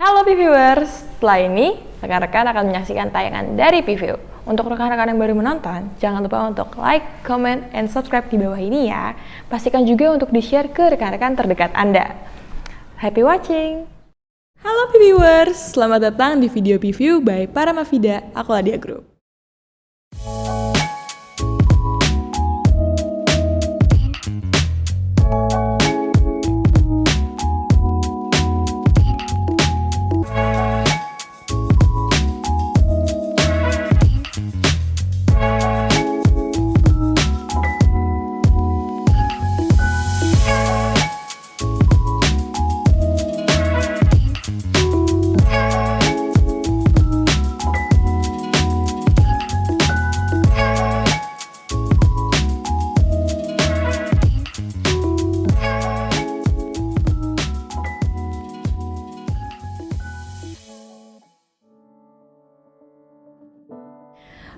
Halo P-Viewers, setelah ini rekan-rekan akan menyaksikan tayangan dari P-View. Untuk rekan-rekan yang baru menonton, jangan lupa untuk like, comment, and subscribe di bawah ini ya. Pastikan juga untuk di-share ke rekan-rekan terdekat Anda. Happy watching! Halo P-Viewers, selamat datang di video P-View by Paramavida Aquadia Group.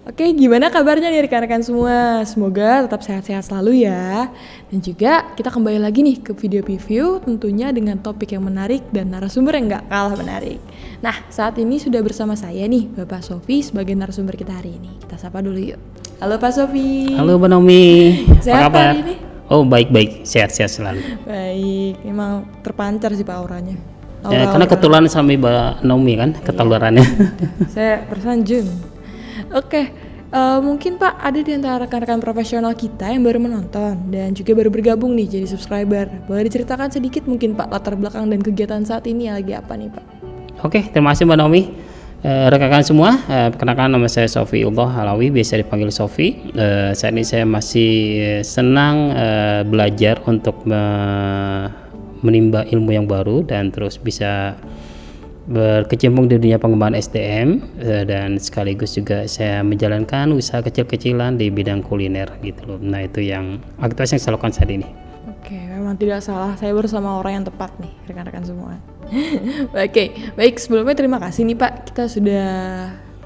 Oke, gimana kabarnya nih rekan-rekan semua? Semoga tetap sehat-sehat selalu ya. Dan juga kita kembali lagi nih ke video preview tentunya dengan topik yang menarik dan narasumber yang gak kalah menarik. Nah, saat ini sudah bersama saya nih, Bapak Sofi sebagai narasumber kita hari ini. Kita sapa dulu yuk. Halo Pak Sofi. Halo Mbak Naomi. Sehat apa kabar? Hari ini? Oh baik-baik, sehat-sehat selalu. Baik, memang terpancar sih Pak auranya. Karena ketularan sama Mbak Naomi kan, ketularannya. Saya tersanjung. Oke, mungkin Pak ada di antara rekan-rekan profesional kita yang baru menonton dan juga baru bergabung nih jadi subscriber. Boleh diceritakan sedikit mungkin Pak latar belakang dan kegiatan saat ini lagi apa nih Pak? Oke, terima kasih Mbak Naomi. Rekan-rekan semua, perkenalkan nama saya Sofiullah Alawi, biasa dipanggil Sofi. Saat ini saya masih senang belajar untuk menimba ilmu yang baru dan terus bisa berkecimpung di dunia pengembangan SDM dan sekaligus juga saya menjalankan usaha kecil-kecilan di bidang kuliner gitu loh. Nah itu yang aktivitas yang saya lakukan saat ini. Oke, memang tidak salah, saya bersama orang yang tepat nih rekan-rekan semua. Oke, baik sebelumnya terima kasih nih Pak, kita sudah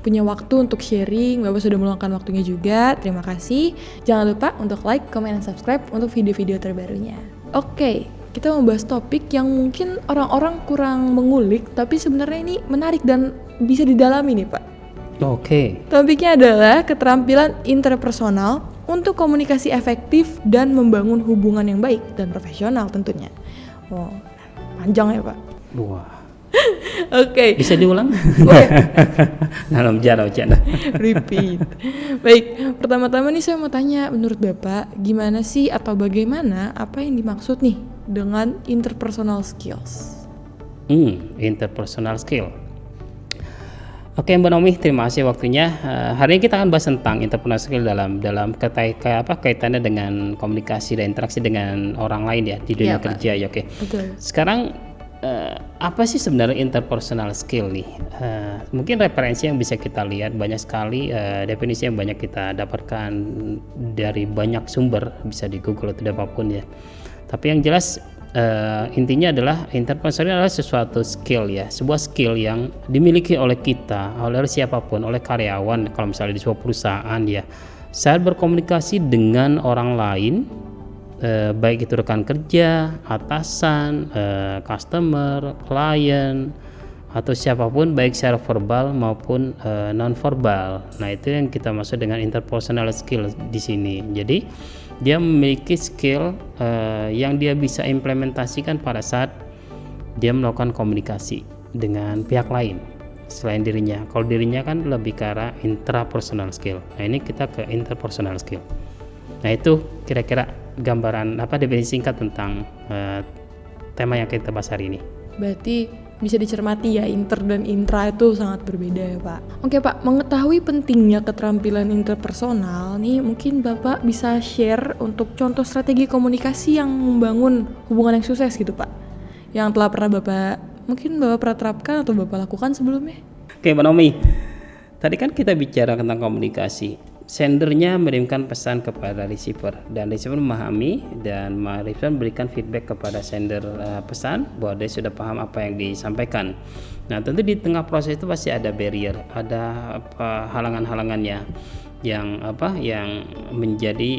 punya waktu untuk sharing, Bapak sudah meluangkan waktunya juga, terima kasih. Jangan lupa untuk like, comment, dan subscribe untuk video-video terbarunya. Oke, kita membahas topik yang mungkin orang-orang kurang mengulik, tapi sebenarnya ini menarik dan bisa didalami nih Pak. Oke. Topiknya adalah keterampilan interpersonal untuk komunikasi efektif dan membangun hubungan yang baik dan profesional tentunya. Wow, panjang ya Pak. Wah. Oke. Bisa diulang? Dalam bercanda. Repeat. Baik, pertama-tama nih saya mau tanya, menurut Bapak gimana sih atau bagaimana apa yang dimaksud nih dengan interpersonal skills? Interpersonal skill. Oke Mbak Naomi, terima kasih waktunya. Hari ini kita akan bahas tentang interpersonal skill dalam kaitannya dengan komunikasi dan interaksi dengan orang lain ya di dunia kerja ya. Oke. Betul. Sekarang apa sih sebenarnya interpersonal skill nih? Mungkin referensi yang bisa kita lihat banyak sekali, definisi yang banyak kita dapatkan dari banyak sumber, bisa di Google atau apapun ya. Tapi yang jelas intinya adalah interpersonal adalah sesuatu skill ya, sebuah skill yang dimiliki oleh kita, oleh siapapun, oleh karyawan kalau misalnya di sebuah perusahaan ya, saat berkomunikasi dengan orang lain, baik itu rekan kerja, atasan, customer, klien, atau siapapun baik secara verbal maupun non verbal. Nah itu yang kita maksud dengan interpersonal skill di sini. Jadi dia memiliki skill yang dia bisa implementasikan pada saat dia melakukan komunikasi dengan pihak lain selain dirinya. Kalau dirinya kan lebih ke arah intrapersonal skill. Nah ini kita ke interpersonal skill. Nah itu kira-kira gambaran definisi singkat tentang tema yang kita bahas hari ini. Berarti bisa dicermati ya, inter dan intra itu sangat berbeda ya Pak. Oke Pak, mengetahui pentingnya keterampilan interpersonal nih, mungkin Bapak bisa share untuk contoh strategi komunikasi yang membangun hubungan yang sukses gitu Pak, yang telah pernah Bapak pernah terapkan atau Bapak lakukan sebelumnya. Oke Mbak Naomi, tadi kan kita bicara tentang komunikasi. Sendernya mengirimkan pesan kepada receiver dan receiver memahami dan receiver memberikan feedback kepada sender pesan bahwa dia sudah paham apa yang disampaikan. Nah tentu di tengah proses itu pasti ada barrier, ada halangan-halangannya yang menjadi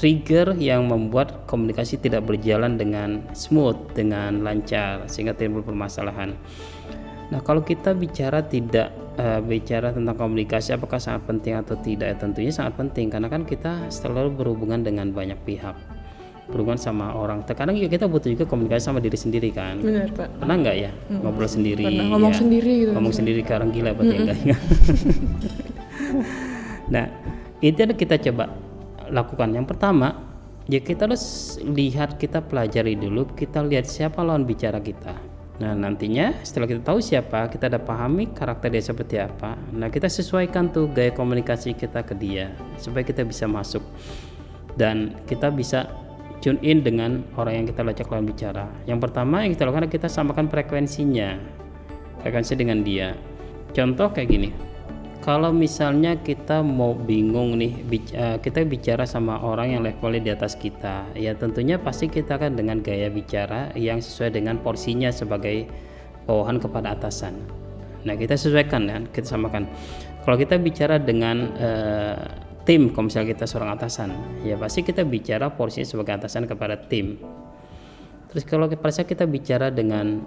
trigger yang membuat komunikasi tidak berjalan dengan smooth, dengan lancar, sehingga timbul permasalahan. Nah, kalau kita bicara bicara tentang komunikasi apakah sangat penting atau tidak, ya tentunya sangat penting, karena kan kita selalu berhubungan dengan banyak pihak, berhubungan sama orang. Terkadang juga kita butuh juga komunikasi sama diri sendiri kan. Benar, Pak. Pernah nggak ya ngobrol sendiri? Pernah ngomong sendiri gitu. Ngomong sendiri ke orang gila berarti enggak. Nah, itu yang kita coba lakukan. Yang pertama, ya kita harus lihat, kita pelajari dulu, kita lihat siapa lawan bicara kita. Nah, nantinya setelah kita tahu siapa, kita udah pahami karakter dia seperti apa. Nah, kita sesuaikan tuh gaya komunikasi kita ke dia supaya kita bisa masuk dan kita bisa tune in dengan orang yang kita ajak lawan bicara. Yang pertama yang kita lakukan adalah kita samakan frekuensi dengan dia. Contoh kayak gini, kalau misalnya kita mau bingung nih, kita bicara sama orang yang levelnya di atas kita, ya tentunya pasti kita akan dengan gaya bicara yang sesuai dengan porsinya sebagai bawahan kepada atasan. Nah, kita sesuaikan kan, kita samakan. Kalau kita bicara dengan tim, kalau misalnya kita seorang atasan, ya pasti kita bicara porsinya sebagai atasan kepada tim. Terus kalau pada saat kita bicara dengan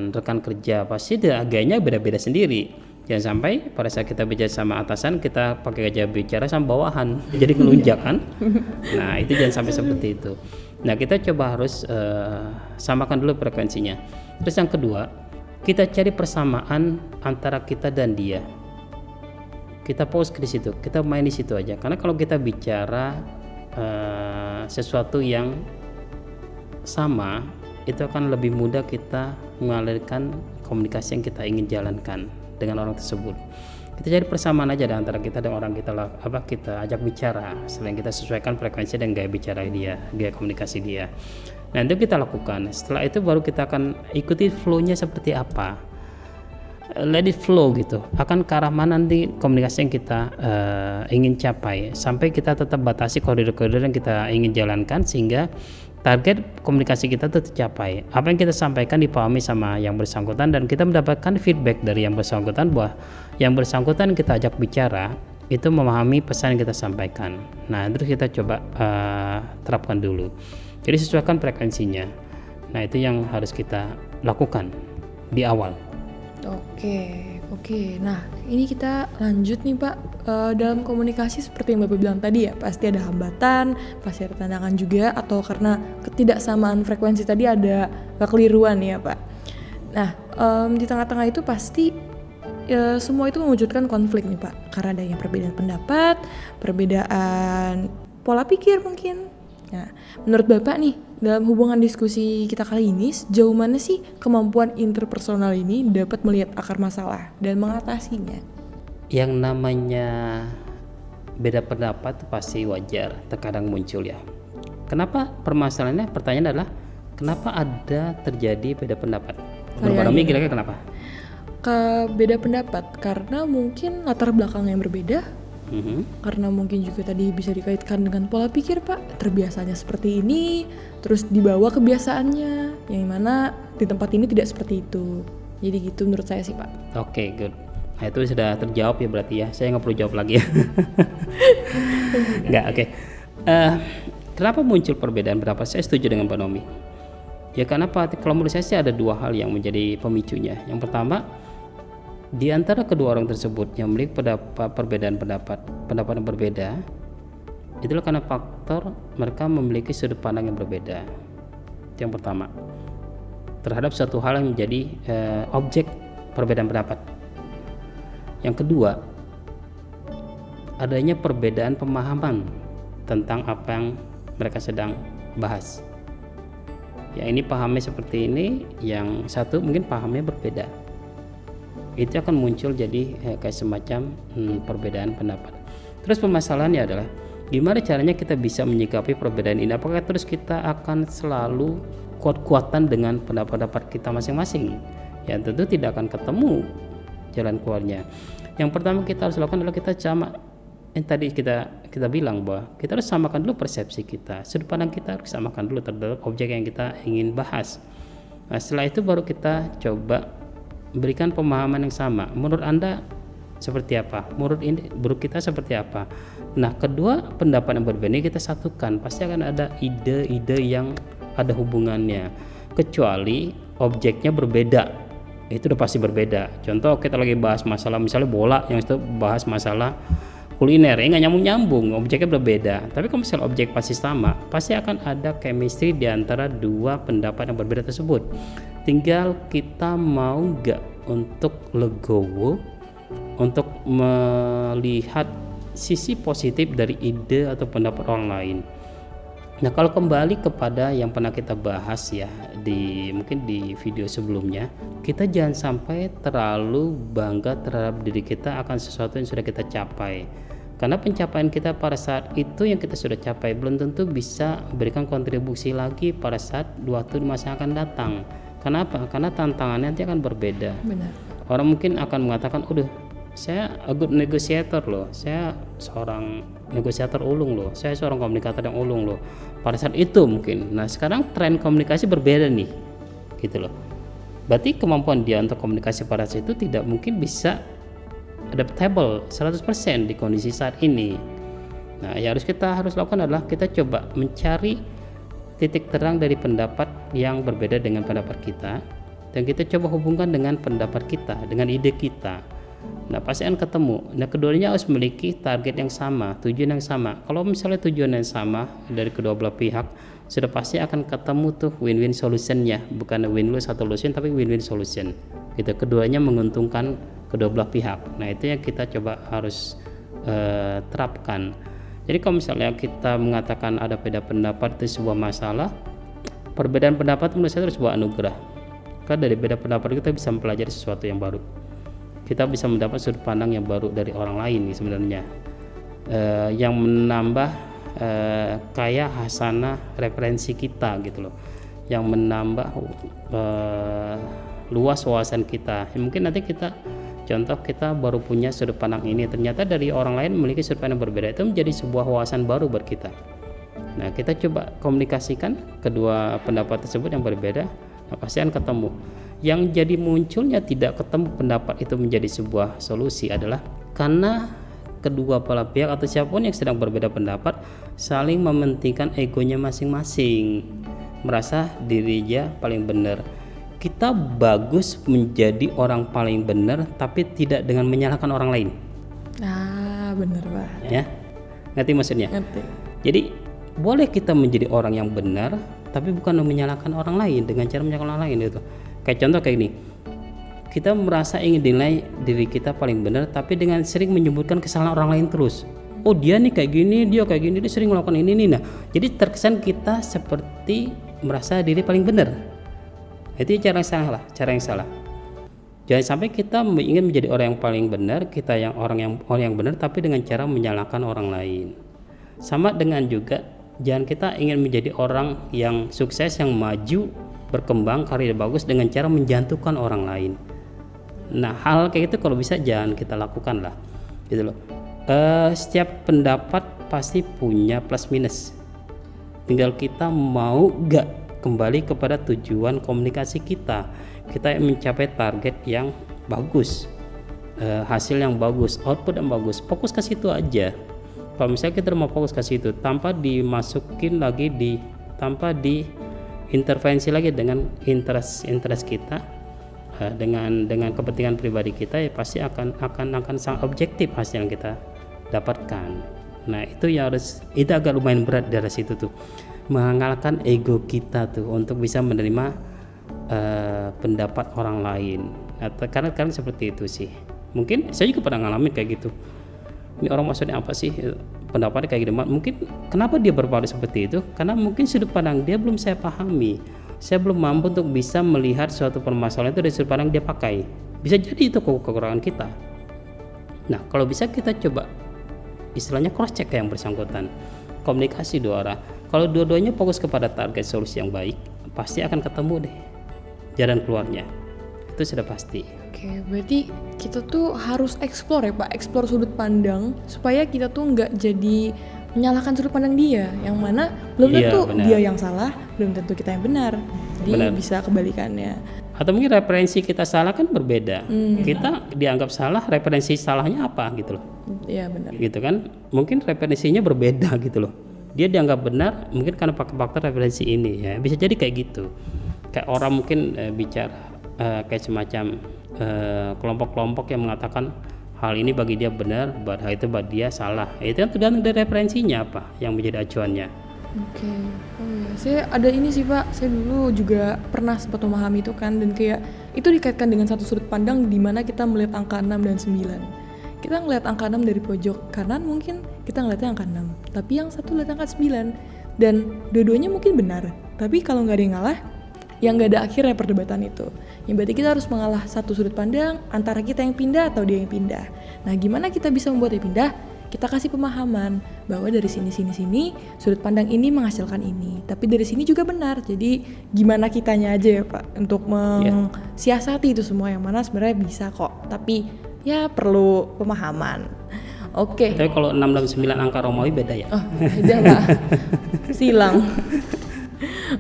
rekan kerja, pasti gayanya beda-beda sendiri. Jangan sampai pada saat kita bicara sama atasan kita pakai gaya bicara sama bawahan, jadi ngelunjak kan. Nah, itu jangan sampai seperti itu. Nah, kita coba harus samakan dulu frekuensinya. Terus yang kedua, kita cari persamaan antara kita dan dia. Kita pause di situ, kita main di situ aja. Karena kalau kita bicara sesuatu yang sama, itu akan lebih mudah kita mengalirkan komunikasi yang kita ingin jalankan dengan orang tersebut. Kita cari persamaan aja antara kita dan orang kita ajak bicara, selain kita sesuaikan frekuensi dan gaya bicara dia, gaya komunikasi dia. Nah, itu kita lakukan. Setelah itu baru kita akan ikuti flow-nya seperti apa. Let it flow gitu. Akan ke arah mana nanti komunikasi yang kita ingin capai, sampai kita tetap batasi koridor-koridor yang kita ingin jalankan sehingga target komunikasi kita itu tercapai. Apa yang kita sampaikan dipahami sama yang bersangkutan dan kita mendapatkan feedback dari yang bersangkutan bahwa yang bersangkutan kita ajak bicara itu memahami pesan yang kita sampaikan. Nah, terus kita coba terapkan dulu. Jadi sesuaikan frekuensinya. Nah, itu yang harus kita lakukan di awal. Oke. Nah, ini kita lanjut nih, Pak. Dalam komunikasi seperti yang Bapak bilang tadi ya, pasti ada hambatan, pasti ada tantangan juga, atau karena ketidaksamaan frekuensi tadi ada kekeliruan ya, Pak. Nah, di tengah-tengah itu pasti semua itu mewujudkan konflik nih, Pak. Karena adanya perbedaan pendapat, perbedaan pola pikir mungkin. Nah, menurut Bapak nih, dalam hubungan diskusi kita kali ini, sejauh mana sih kemampuan interpersonal ini dapat melihat akar masalah dan mengatasinya? Yang namanya beda pendapat pasti wajar, terkadang muncul ya. Kenapa permasalahannya? Pertanyaannya adalah kenapa ada terjadi beda pendapat? Menurut Nomi kira-kira kenapa? Beda pendapat karena mungkin latar belakang yang berbeda. Karena mungkin juga tadi bisa dikaitkan dengan pola pikir, Pak. Terbiasanya seperti ini, terus dibawa kebiasaannya, yang mana di tempat ini tidak seperti itu. Jadi gitu menurut saya sih, Pak. Oke, good. Nah, itu sudah terjawab ya berarti ya. Saya nggak perlu jawab lagi ya. Nggak, oke. Kenapa muncul perbedaan pendapat? Saya setuju dengan Pak Nomi. Ya karena kalau menurut saya sih ada dua hal yang menjadi pemicunya. Yang pertama, di antara kedua orang tersebut yang memiliki perbedaan pendapat yang berbeda, itulah karena faktor mereka memiliki sudut pandang yang berbeda. Itu yang pertama, terhadap suatu hal yang menjadi objek perbedaan pendapat. Yang kedua, adanya perbedaan pemahaman tentang apa yang mereka sedang bahas. Yang ini pahamnya seperti ini, yang satu mungkin pahamnya berbeda. Itu akan muncul jadi kayak semacam perbedaan pendapat. Terus permasalahannya adalah gimana caranya kita bisa menyikapi perbedaan ini? Apakah terus kita akan selalu kuat-kuatan dengan pendapat-pendapat kita masing-masing? Ya tentu tidak akan ketemu jalan keluarnya. Yang pertama kita harus lakukan adalah kita tadi kita bilang bahwa kita harus samakan dulu persepsi kita, sudut pandang kita harus samakan dulu terhadap objek yang kita ingin bahas. Nah, setelah itu baru kita coba berikan pemahaman yang sama. Menurut Anda seperti apa, menurut kita seperti apa. Nah, kedua pendapat yang berbeda ini kita satukan, pasti akan ada ide-ide yang ada hubungannya, kecuali objeknya berbeda, itu udah pasti berbeda. Contoh kita lagi bahas masalah misalnya bola, yang itu bahas masalah kuliner, ya nggak nyambung, objeknya berbeda. Tapi kalau misalnya objek pasti sama, pasti akan ada chemistry di antara dua pendapat yang berbeda tersebut. Tinggal kita mau nggak untuk legowo, untuk melihat sisi positif dari ide atau pendapat orang lain. Nah, kalau kembali kepada yang pernah kita bahas ya mungkin di video sebelumnya, kita jangan sampai terlalu bangga terhadap diri kita akan sesuatu yang sudah kita capai. Karena pencapaian kita pada saat itu yang kita sudah capai belum tentu bisa berikan kontribusi lagi pada saat waktu di masa yang akan datang. Kenapa? Karena tantangannya nanti akan berbeda. Benar. Orang mungkin akan mengatakan, udah saya a good negotiator loh, saya seorang negosiator ulung loh, saya seorang komunikator yang ulung loh pada saat itu mungkin. Nah, sekarang tren komunikasi berbeda nih, gitu loh. Berarti kemampuan dia untuk komunikasi pada saat itu tidak mungkin bisa adaptable 100% di kondisi saat ini. Nah, yang kita harus lakukan adalah kita coba mencari titik terang dari pendapat yang berbeda dengan pendapat kita, dan kita coba hubungkan dengan pendapat kita, dengan ide kita. Nah, pasti akan ketemu. Nah, keduanya harus memiliki target yang sama, tujuan yang sama. Kalau misalnya tujuan yang sama dari kedua belah pihak, sudah pasti akan ketemu tuh win-win solutionnya, bukan win-lose atau solution, tapi win-win solution. Gitu. Keduanya menguntungkan kedua belah pihak. Nah, itu yang kita coba harus terapkan. Jadi kalau misalnya kita mengatakan ada beda pendapat itu sebuah masalah, perbedaan pendapat menurut saya itu sebuah anugerah. Karena dari beda pendapat kita bisa mempelajari sesuatu yang baru. Kita bisa mendapat sudut pandang yang baru dari orang lain sebenarnya, yang menambah kaya hasanah referensi kita gitu loh, yang menambah luas wawasan kita. Mungkin nanti kita contoh kita baru punya sudut pandang ini, ternyata dari orang lain memiliki sudut pandang berbeda, itu menjadi sebuah wawasan baru buat kita. Nah, kita coba komunikasikan kedua pendapat tersebut yang berbeda, nah pasti akan ketemu. Yang jadi munculnya tidak ketemu pendapat itu menjadi sebuah solusi adalah karena kedua belah pihak atau siapapun yang sedang berbeda pendapat saling mementingkan egonya masing-masing, merasa dirinya paling benar. Kita bagus menjadi orang paling benar tapi tidak dengan menyalahkan orang lain. Nah, benar banget. Ya, ngerti maksudnya? Ngerti. Jadi boleh kita menjadi orang yang benar tapi bukan menyalahkan orang lain dengan cara menyalahkan orang lain itu. Kayak contoh kayak ini, kita merasa ingin dinilai diri kita paling benar tapi dengan sering menyebutkan kesalahan orang lain terus. Oh, dia nih kayak gini, dia kayak gini, dia sering melakukan ini nih. Nah, jadi terkesan kita seperti merasa diri paling benar. Itu cara yang salah. Jangan sampai kita ingin menjadi orang yang paling benar, kita yang orang yang benar tapi dengan cara menyalahkan orang lain. Sama dengan juga jangan kita ingin menjadi orang yang sukses, yang maju, berkembang, karir bagus dengan cara menjatuhkan orang lain. Nah, hal kayak gitu kalau bisa jangan kita lakukan lah, gitu loh. Setiap pendapat pasti punya plus minus. Tinggal kita mau gak kembali kepada tujuan komunikasi kita. Kita mencapai target yang bagus, hasil yang bagus, output yang bagus. Fokus ke situ aja. Kalau misalnya kita mau fokus ke situ tanpa dimasukin lagi tanpa intervensi lagi dengan interest kita, dengan kepentingan pribadi kita, ya pasti akan sangat objektif hasil yang kita dapatkan. Nah, itu agak lumayan berat dari situ tuh, mengangkalkan ego kita tuh untuk bisa menerima pendapat orang lain. Nah, karena seperti itu sih. Mungkin saya juga pernah ngalamin kayak gitu. Ini orang maksudnya apa sih? Pendapatnya kayak gitu. Mungkin kenapa dia berpendapat seperti itu? Karena mungkin sudut pandang dia belum saya pahami. Saya belum mampu untuk bisa melihat suatu permasalahan itu dari sudut pandang dia pakai. Bisa jadi itu kekurangan kita. Nah, kalau bisa kita coba istilahnya cross check yang bersangkutan. Komunikasi dua arah. Kalau dua-duanya fokus kepada target solusi yang baik, pasti akan ketemu deh jalan keluarnya. Itu sudah pasti. Oke, berarti kita tuh harus explore ya Pak, explore sudut pandang supaya kita tuh nggak jadi menyalahkan sudut pandang dia, yang mana belum tentu dia yang salah, belum tentu kita yang benar. Jadi bisa kebalikannya. Atau mungkin referensi kita salah kan berbeda. Kita dianggap salah, referensi salahnya apa gitu loh. Iya benar. Gitu kan. Mungkin referensinya berbeda gitu loh. Dia dianggap benar mungkin karena pakai faktor referensi ini ya. Bisa jadi kayak gitu. Kayak orang mungkin bicara kayak semacam kelompok-kelompok yang mengatakan hal ini bagi dia benar, hal itu bagi dia salah. Itu kan tergantung dari referensinya apa yang menjadi acuannya. Oke. Oh ya, saya ada ini sih Pak. Saya dulu juga pernah sempat memahami itu kan, dan kayak itu dikaitkan dengan satu sudut pandang di mana kita melihat angka 6 dan 9. Kita ngelihat angka 6 dari pojok kanan, mungkin kita ngelihatnya angka 6. Tapi yang satu lihat angka 9. Dan dua-duanya mungkin benar. Tapi kalau nggak ada yang ngalah, yang nggak ada akhirnya perdebatan itu. Yang berarti kita harus mengalah satu sudut pandang antara kita yang pindah atau dia yang pindah. Nah, gimana kita bisa membuat dia pindah? Kita kasih pemahaman bahwa dari sini sudut pandang ini menghasilkan ini. Tapi dari sini juga benar. Jadi gimana kitanya aja ya Pak untuk mensiasati itu semua, yang mana sebenarnya bisa kok. Tapi ya perlu pemahaman. Oke. Tapi kalau 6 dan 9 angka Romawi beda ya? Oh, beda Pak. Silang.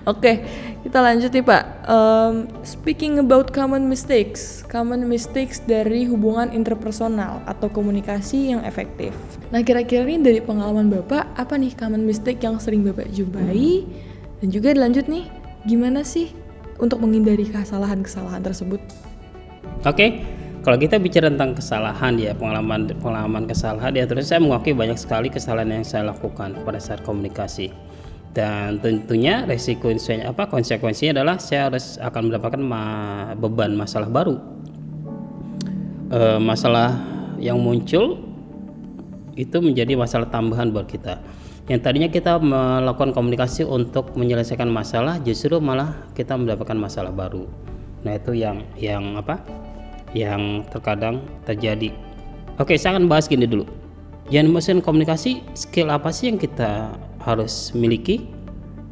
Oke, kita lanjut nih Pak. Speaking about common mistakes dari hubungan interpersonal atau komunikasi yang efektif. Nah, kira-kira ini dari pengalaman Bapak, apa nih common mistake yang sering Bapak jumpai? Dan juga dilanjut nih, gimana sih untuk menghindari kesalahan-kesalahan tersebut? Oke, kalau kita bicara tentang kesalahan ya, pengalaman kesalahan ya, terus saya mengakui banyak sekali kesalahan yang saya lakukan pada saat komunikasi. Dan tentunya konsekuensinya adalah saya akan mendapatkan beban masalah baru, masalah yang muncul itu menjadi masalah tambahan buat kita. Yang tadinya kita melakukan komunikasi untuk menyelesaikan masalah, justru malah kita mendapatkan masalah baru. Nah, itu yang terkadang terjadi. Oke, saya akan bahas gini dulu. Yang dimaksud komunikasi, skill apa sih yang kita harus miliki?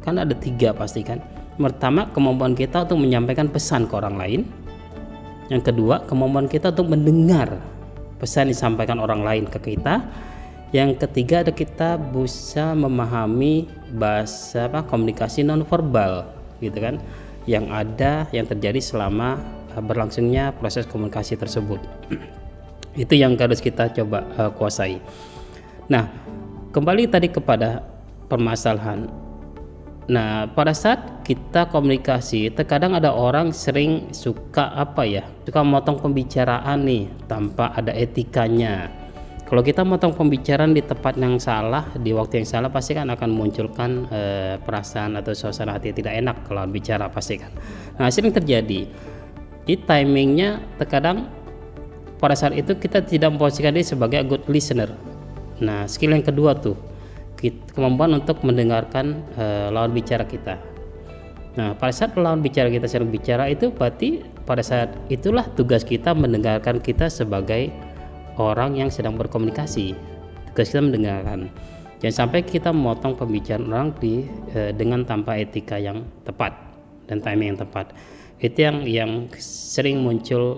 Kan ada 3 pasti kan. Pertama, kemampuan kita untuk menyampaikan pesan ke orang lain. Yang kedua, kemampuan kita untuk mendengar pesan disampaikan orang lain ke kita. Yang ketiga, ada kita bisa memahami bahasa komunikasi nonverbal gitu kan, yang terjadi selama berlangsungnya proses komunikasi tersebut. Itu yang harus kita coba kuasai. Nah, kembali tadi kepada permasalahan. Nah, pada saat kita komunikasi, terkadang ada orang sering suka motong pembicaraan nih tanpa ada etikanya. Kalau kita motong pembicaraan di tempat yang salah, di waktu yang salah, pasti kan akan munculkan perasaan atau suasana hati tidak enak kalau bicara, pasti kan. Nah, sering terjadi. Di timingnya terkadang pada saat itu kita tidak memposisikan diri sebagai a good listener. Nah, skill yang kedua tuh, kemampuan untuk mendengarkan lawan bicara kita. Nah, pada saat lawan bicara kita sedang bicara itu, berarti pada saat itulah tugas kita mendengarkan kita sebagai orang yang sedang berkomunikasi. Tugas kita mendengarkan. Jangan sampai kita memotong pembicaraan orang dengan tanpa etika yang tepat dan timing yang tepat. Itu yang sering muncul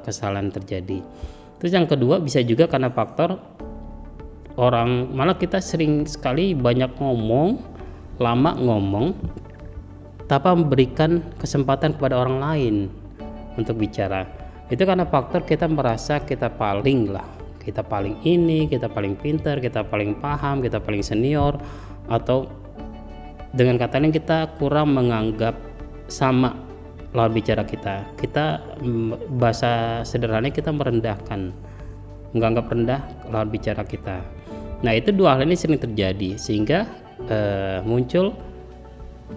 kesalahan terjadi. Terus yang kedua, bisa juga karena faktor orang, malah kita sering sekali banyak ngomong, lama ngomong tanpa memberikan kesempatan kepada orang lain untuk bicara. Itu karena faktor kita merasa kita paling ini, kita paling pintar, kita paling paham, kita paling senior, atau dengan kata lain kita kurang menganggap sama lawan bicara kita. Bahasa sederhananya kita menganggap rendah lawan bicara kita. Nah, itu 2 hal ini sering terjadi sehingga muncul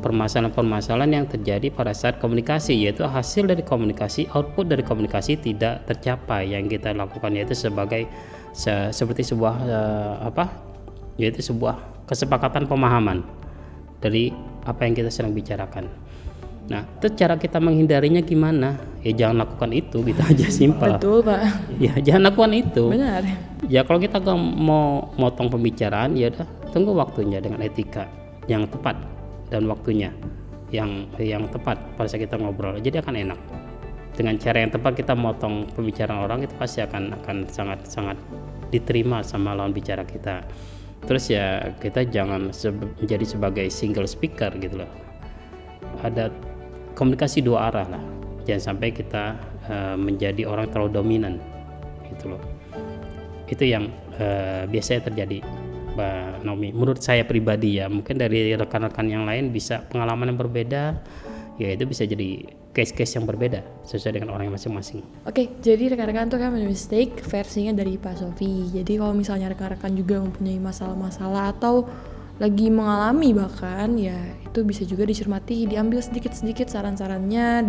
permasalahan-permasalahan yang terjadi pada saat komunikasi, yaitu hasil dari komunikasi, output dari komunikasi tidak tercapai yang kita lakukan, yaitu seperti sebuah yaitu sebuah kesepakatan pemahaman dari apa yang kita sedang bicarakan. Nah, terus cara kita menghindarinya gimana? Ya jangan lakukan itu, gitu aja, simpel. Betul Pak. Ya jangan lakukan itu. Benar. Ya kalau kita mau motong pembicaraan, ya udah tunggu waktunya dengan etika yang tepat dan waktunya yang tepat pada saat kita ngobrol. Jadi akan enak. Dengan cara yang tepat kita motong pembicaraan orang, itu pasti akan sangat diterima sama lawan bicara kita. Terus ya kita jangan menjadi sebagai single speaker gitu loh. Ada komunikasi 2 arah lah. Jangan sampai kita menjadi orang terlalu dominan gitu loh. Itu yang biasanya terjadi, Mbak Naomi. Menurut saya pribadi ya, mungkin dari rekan-rekan yang lain bisa pengalaman yang berbeda, ya itu bisa jadi case-case yang berbeda sesuai dengan orang yang masing-masing. Oke, jadi rekan-rekan tuh kan mistake versinya dari Pak Sofi. Jadi kalau misalnya rekan-rekan juga mempunyai masalah-masalah atau lagi mengalami bahkan, ya itu bisa juga dicermati, diambil sedikit-sedikit saran-sarannya,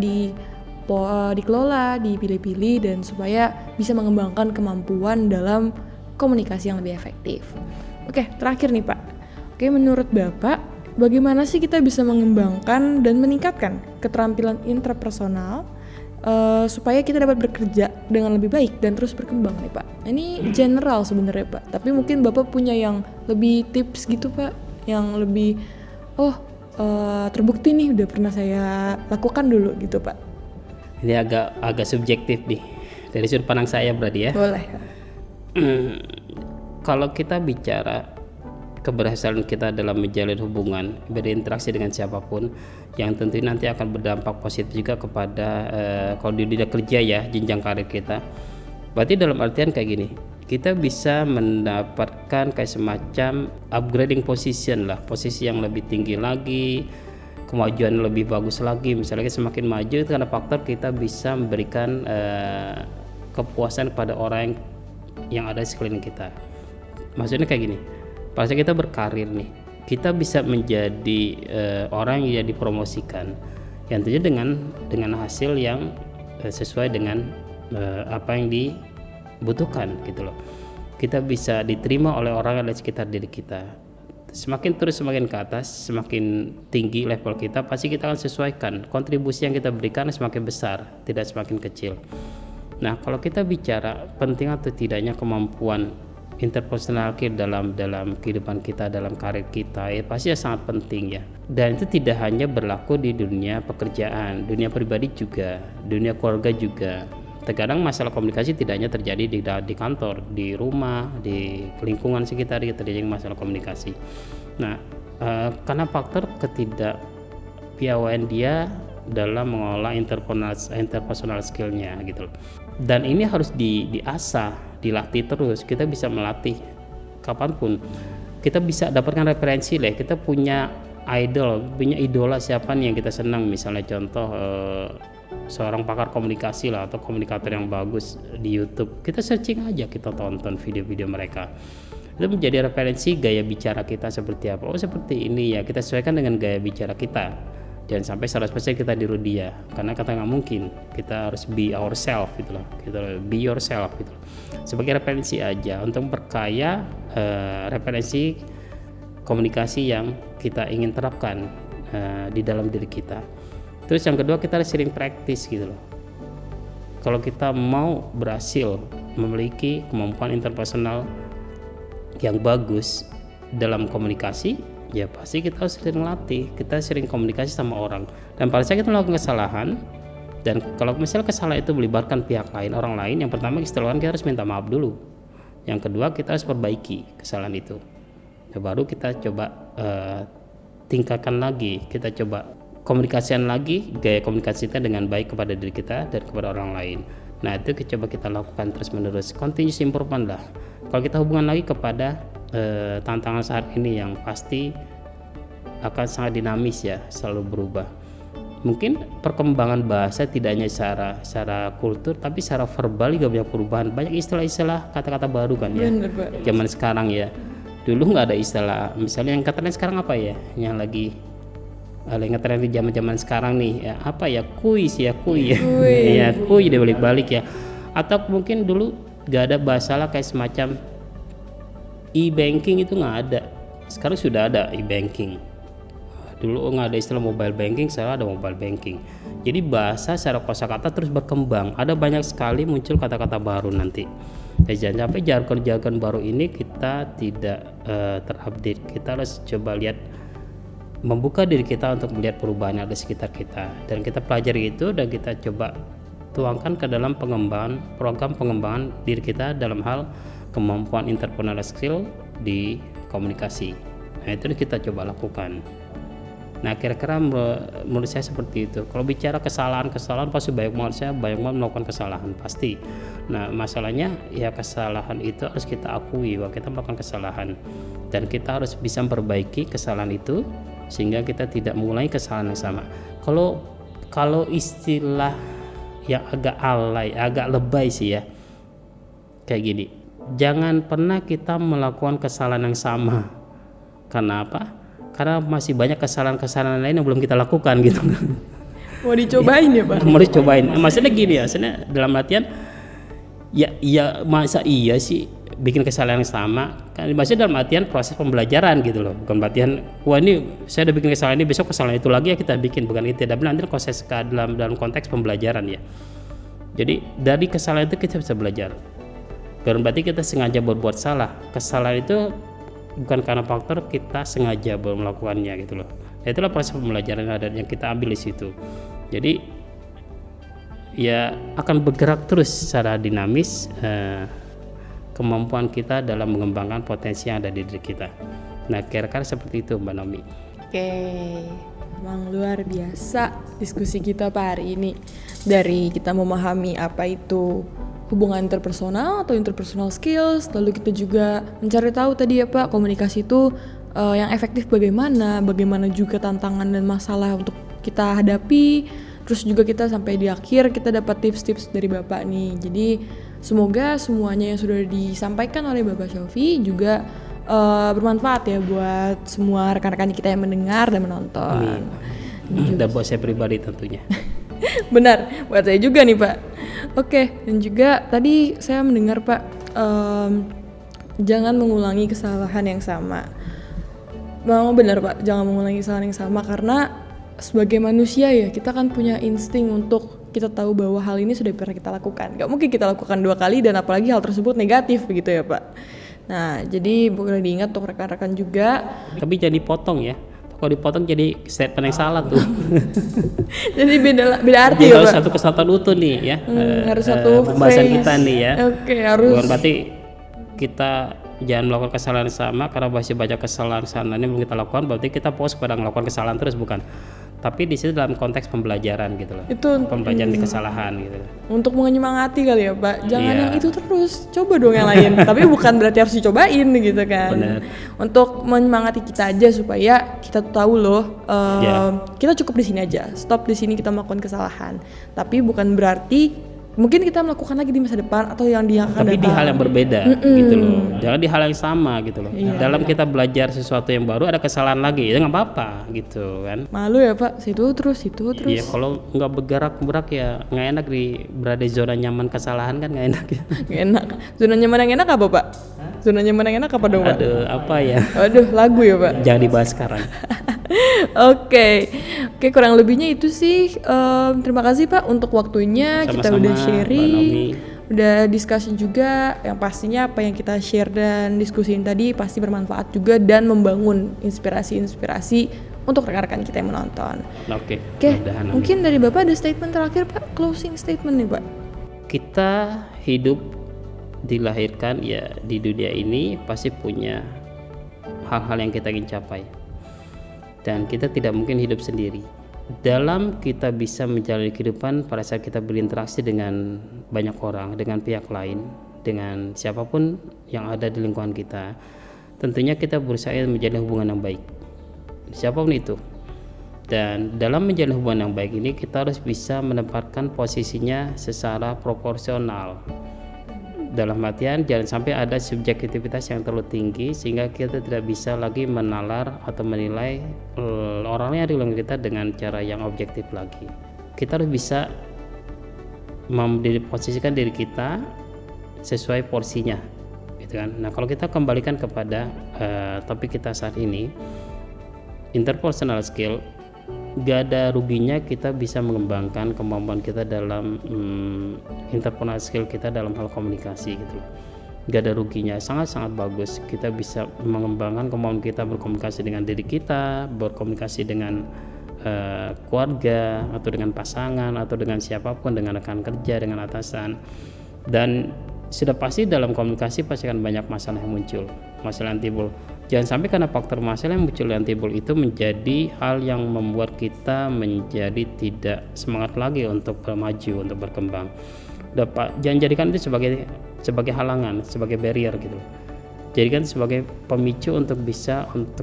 dikelola, dipilih-pilih, dan supaya bisa mengembangkan kemampuan dalam komunikasi yang lebih efektif. Oke, terakhir nih Pak. Oke, menurut Bapak, bagaimana sih kita bisa mengembangkan dan meningkatkan keterampilan interpersonal supaya kita dapat bekerja dengan lebih baik dan terus berkembang nih Pak? Ini general sebenarnya Pak, tapi mungkin Bapak punya yang lebih tips gitu Pak, yang lebih terbukti nih udah pernah saya lakukan dulu gitu Pak. Ini agak subjektif nih dari sudut pandang saya berarti ya. Boleh. Kalau kita bicara keberhasilan kita dalam menjalin hubungan, berinteraksi dengan siapapun, yang tentu nanti akan berdampak positif juga kepada kalau di dunia kerja ya, jenjang karir kita. Berarti dalam artian kayak gini, kita bisa mendapatkan kayak semacam upgrading position lah, posisi yang lebih tinggi lagi, kemajuan lebih bagus lagi. Misalnya semakin maju itu karena faktor kita bisa memberikan kepuasan pada orang yang ada di sekeliling kita. Maksudnya kayak gini, pada saat kita berkarir nih, kita bisa menjadi orang yang dipromosikan, yang tentunya dengan hasil yang sesuai dengan apa yang dibutuhkan gitu loh. Kita bisa diterima oleh orang yang ada di sekitar diri kita. Semakin ke atas, semakin tinggi level kita, pasti kita akan sesuaikan. Kontribusi yang kita berikan semakin besar, tidak semakin kecil. Nah, kalau kita bicara penting atau tidaknya kemampuan interpersonal dalam kehidupan kita, dalam karir kita, ya pasti sangat penting ya. Dan itu tidak hanya berlaku di dunia pekerjaan, dunia pribadi juga, dunia keluarga juga. Terkadang masalah komunikasi tidak hanya terjadi di kantor, di rumah, di lingkungan sekitar kita terjadi masalah komunikasi. Nah, karena faktor ketidakpiawaian dia dalam mengolah interpersonal skillnya gitu loh. Dan ini harus diasah, dilatih terus. Kita bisa melatih kapanpun. Kita bisa dapatkan referensi lah. Kita punya idola siapa nih yang kita senang. Misalnya contoh seorang pakar komunikasi lah, atau komunikator yang bagus di YouTube. Kita searching aja, kita tonton video-video mereka. Itu menjadi referensi gaya bicara kita seperti apa. Oh seperti ini ya, kita sesuaikan dengan gaya bicara kita. Jangan sampai 100% kita niru dia, karena kata nggak mungkin. Kita harus be ourselves gitu loh. Kita be yourself gitu loh. Sebagai referensi aja untuk memperkaya referensi komunikasi yang kita ingin terapkan di dalam diri kita. Terus yang kedua, kita harus sering praktis gitu loh. Kalau kita mau berhasil memiliki kemampuan interpersonal yang bagus dalam komunikasi, ya pasti kita harus sering latih, kita sering komunikasi sama orang. Dan pada saat kita melakukan kesalahan, dan kalau misalnya kesalahan itu melibatkan pihak lain, orang lain, yang pertama kita harus minta maaf dulu. Yang kedua, kita harus perbaiki kesalahan itu. Nah, baru kita coba tingkatkan lagi, kita coba komunikasikan lagi gaya komunikasi kita dengan baik kepada diri kita dan kepada orang lain. Nah, itu coba kita lakukan terus menerus, continuous improvement lah. Kalau kita hubungan lagi kepada tantangan saat ini yang pasti akan sangat dinamis ya, selalu berubah. Mungkin perkembangan bahasa tidak hanya secara kultur, tapi secara verbal juga banyak perubahan. Banyak istilah-istilah, kata-kata baru kan ya. Bener, Pak. Zaman sekarang ya. Dulu nggak ada istilah, misalnya yang katanya sekarang apa ya, yang lagi ngetren di zaman-zaman sekarang nih ya, apa ya, kuis ya, kuy ya, kuy dia balik-balik ya. Atau mungkin dulu nggak ada bahasa lah kayak semacam e-banking, itu nggak ada. Sekarang sudah ada e-banking. Dulu nggak ada istilah mobile banking, sekarang ada mobile banking. Jadi bahasa secara kosakata terus berkembang. Ada banyak sekali muncul kata-kata baru nanti. Jangan sampai jargon-jargon baru ini kita tidak terupdate. Kita harus coba lihat, membuka diri kita untuk melihat perubahan yang ada di sekitar kita, dan kita pelajari itu dan kita coba tuangkan ke dalam program pengembangan diri kita dalam hal kemampuan interpersonal skill di komunikasi. Nah, itu kita coba lakukan. Nah kira-kira menurut saya seperti itu. Kalau bicara kesalahan pasti banyak banget melakukan kesalahan pasti. Nah masalahnya ya kesalahan itu harus kita akui bahwa kita melakukan kesalahan, dan kita harus bisa memperbaiki kesalahan itu sehingga kita tidak mengulangi kesalahan yang sama. Kalau istilah yang agak alay, agak lebay sih ya, kayak gini, jangan pernah kita melakukan kesalahan yang sama. Karena apa? Karena masih banyak kesalahan-kesalahan lain yang belum kita lakukan gitu. Mau dicobain ya Pak? Mau dicobain. Maksudnya gini ya, maksudnya dalam artian ya masa iya sih bikin kesalahan yang sama, kan maksudnya dalam artian proses pembelajaran gitu loh, bukan artian wah ini saya udah bikin kesalahan ini, besok kesalahan itu lagi ya kita bikin, bukan itu. Tapi nanti proses dalam konteks pembelajaran ya. Jadi dari kesalahan itu kita bisa belajar. Bukan berarti kita sengaja berbuat salah. Kesalahan itu bukan karena faktor kita sengaja melakukannya gitu loh. Itulah proses pembelajaran yang kita ambil di situ. Jadi ya akan bergerak terus secara dinamis kemampuan kita dalam mengembangkan potensi yang ada di diri kita. Nah kira-kira seperti itu Mbak Nomi. Oke, emang luar biasa diskusi kita Pak hari ini. Dari kita memahami apa itu hubungan interpersonal atau interpersonal skills, lalu kita juga mencari tahu tadi ya Pak, komunikasi itu yang efektif bagaimana juga tantangan dan masalah untuk kita hadapi. Terus juga kita sampai di akhir kita dapat tips-tips dari Bapak nih. Jadi semoga semuanya yang sudah disampaikan oleh Bapak Syaufi juga bermanfaat ya buat semua rekan-rekan kita yang mendengar dan menonton. Dan buat saya pribadi tentunya. Benar, buat saya juga nih Pak. Oke, dan juga tadi saya mendengar Pak, jangan mengulangi kesalahan yang sama. Memang benar Pak, jangan mengulangi kesalahan yang sama karena sebagai manusia ya kita kan punya insting untuk kita tahu bahwa hal ini sudah pernah kita lakukan. Gak mungkin kita lakukan 2 kali dan apalagi hal tersebut negatif begitu ya Pak. Nah jadi boleh diingat untuk rekan-rekan juga. Tapi jangan dipotong ya. Kalau dipotong jadi statement yang salah tuh. Jadi beda arti ya Pak. Harus satu kesatuan utuh nih ya. Harus satu pembahasan kita nih ya. Oke, harus. Bukan berarti kita jangan melakukan kesalahan yang sama karena masih banyak kesalahan yang belum kita lakukan, berarti kita fokus pada melakukan kesalahan terus, bukan. Tapi di situ dalam konteks pembelajaran gitu loh. Itu pembelajaran di kesalahan gitu. Untuk menyemangati kali ya Pak. Jangan Iya. yang itu terus, coba dong yang lain. Tapi bukan berarti harus dicobain gitu kan. Bener. Untuk menyemangati kita aja supaya kita tahu loh, kita cukup di sini aja. Stop di sini kita melakukan kesalahan. Tapi bukan berarti mungkin kita melakukan lagi di masa depan atau yang dia akan tapi datang. di hal yang berbeda gitu loh, jangan di hal yang sama gitu loh. Iya. Dalam kita belajar sesuatu yang baru ada kesalahan lagi ya nggak apa-apa gitu kan. Malu ya Pak, situ terus. Iya, kalau nggak bergerak ya nggak enak berada di zona nyaman kesalahan kan nggak enak ya. Gak enak. Zona nyaman yang enak apa Pak? Zona nyaman yang enak apa dong Pak? Aduh apa ya, Aduh, lagu ya Pak. jangan dibahas sekarang. Oke, kurang lebihnya itu sih. Terima kasih Pak untuk waktunya. Sama-sama, kita udah sharing, Mbak Nomi. udah discussion juga. Yang pastinya apa yang kita share dan diskusiin tadi pasti bermanfaat juga dan membangun inspirasi-inspirasi untuk rekan-rekan kita yang menonton. Oke, Oke, mungkin dari Bapak ada statement terakhir Pak, closing statement nih Pak. Kita hidup dilahirkan ya di dunia ini pasti punya hal-hal yang kita ingin capai. Dan kita tidak mungkin hidup sendiri. Dalam kita bisa menjalani kehidupan pada saat kita berinteraksi dengan banyak orang, dengan pihak lain, dengan siapapun yang ada di lingkungan kita, tentunya kita berusaha menjalin hubungan yang baik, siapapun itu. Dan dalam menjalin hubungan yang baik ini kita harus bisa menempatkan posisinya secara proporsional. Dalam artian jangan sampai ada subjektivitas yang terlalu tinggi sehingga kita tidak bisa lagi menalar atau menilai orang yang ada di lingkungan kita dengan cara yang objektif lagi. Kita harus bisa memposisikan diri kita sesuai porsinya, gitu kan. Nah kalau kita kembalikan kepada topik kita saat ini, interpersonal skill, gak ada ruginya kita bisa mengembangkan kemampuan kita dalam interpersonal skill kita dalam hal komunikasi gitu loh. Gak ada ruginya, sangat-sangat bagus. Kita bisa mengembangkan kemampuan kita berkomunikasi dengan diri kita, berkomunikasi dengan keluarga atau dengan pasangan atau dengan siapapun, dengan rekan kerja, dengan atasan. Dan sudah pasti dalam komunikasi pasti akan banyak masalah yang muncul, masalah yang timbul. Jangan sampai karena faktor masalah yang muncul yang timbul itu menjadi hal yang membuat kita menjadi tidak semangat lagi untuk maju, untuk berkembang. Jangan jadikan itu sebagai halangan, sebagai barrier gitu. Jadikan sebagai pemicu untuk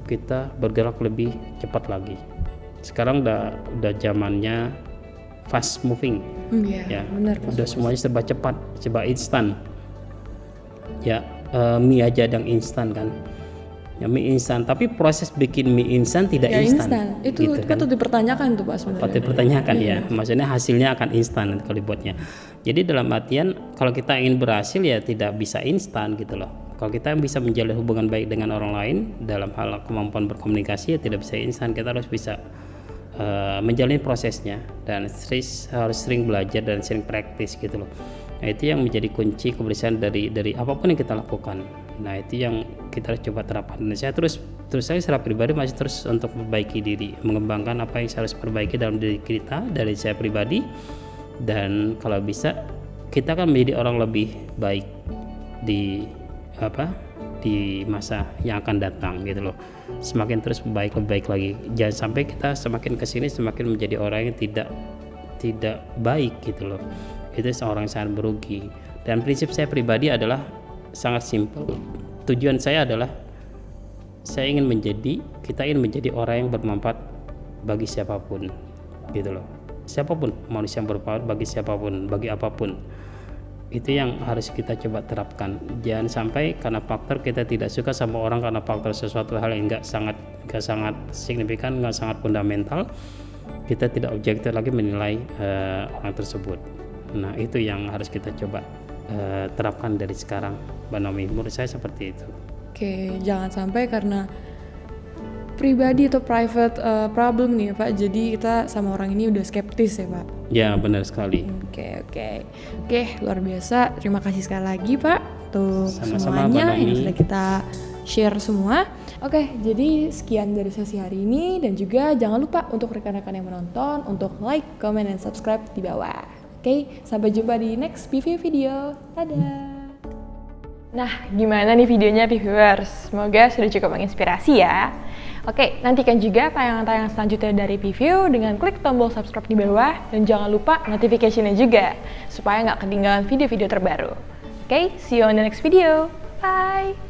kita bergerak lebih cepat lagi. Sekarang udah zamannya fast moving. Ya, benar. Udah semuanya serba cepat, serba instan. Ya, mie aja yang instan kan. Ya, mie instan, tapi proses bikin mie instan tidak instan. Itu gitu, kan tuh dipertanyakan tuh Pak sebenarnya. Patut dipertanyakan ya. Maksudnya hasilnya akan instan kalau dibuatnya. Jadi dalam artian kalau kita ingin berhasil ya tidak bisa instan gitu loh. Kalau kita bisa menjalin hubungan baik dengan orang lain dalam hal kemampuan berkomunikasi ya tidak bisa instan. Kita harus bisa menjalani prosesnya dan harus sering belajar dan sering praktis gitu loh. Nah, itu yang menjadi kunci keberhasilan dari apapun yang kita lakukan. Nah, itu yang kita harus coba terapkan. Dan saya saya secara pribadi masih terus untuk memperbaiki diri, mengembangkan apa yang saya harus perbaiki dalam diri kita, dari saya pribadi, dan kalau bisa kita akan menjadi orang lebih baik di masa yang akan datang gitu loh. Semakin terus lebih baik lagi. Jangan sampai kita semakin kesini semakin menjadi orang yang tidak baik gitu loh. Itu seorang yang sangat merugi. Dan prinsip saya pribadi adalah sangat simpel. Tujuan saya adalah kita ingin menjadi orang yang bermanfaat bagi siapapun gitu loh. Siapapun, manusia yang bermanfaat bagi siapapun, bagi apapun. Itu yang harus kita coba terapkan. Jangan sampai karena faktor kita tidak suka sama orang karena faktor sesuatu hal yang nggak sangat signifikan, nggak sangat fundamental, kita tidak objektif lagi menilai orang tersebut. Nah, itu yang harus kita coba terapkan dari sekarang, Mbak Naomi. Menurut saya seperti itu. Oke, jangan sampai karena pribadi atau private problem nih Pak, jadi kita sama orang ini udah skeptis ya Pak. Ya, benar sekali. Oke, luar biasa. Terima kasih sekali lagi Pak untuk Sama-sama, semuanya Mbak yang Naomi. sudah kita share semua. Oke, jadi sekian dari sesi hari ini, dan juga jangan lupa untuk rekan-rekan yang menonton untuk like, comment, dan subscribe di bawah. Oke, sampai jumpa di next PV video. Dadah. Nah, gimana nih videonya viewers? Semoga sudah cukup menginspirasi ya. Oke, nantikan juga tayangan-tayangan selanjutnya dari PView dengan klik tombol subscribe di bawah, dan jangan lupa notification-nya juga supaya nggak ketinggalan video-video terbaru. Oke, see you on the next video. Bye!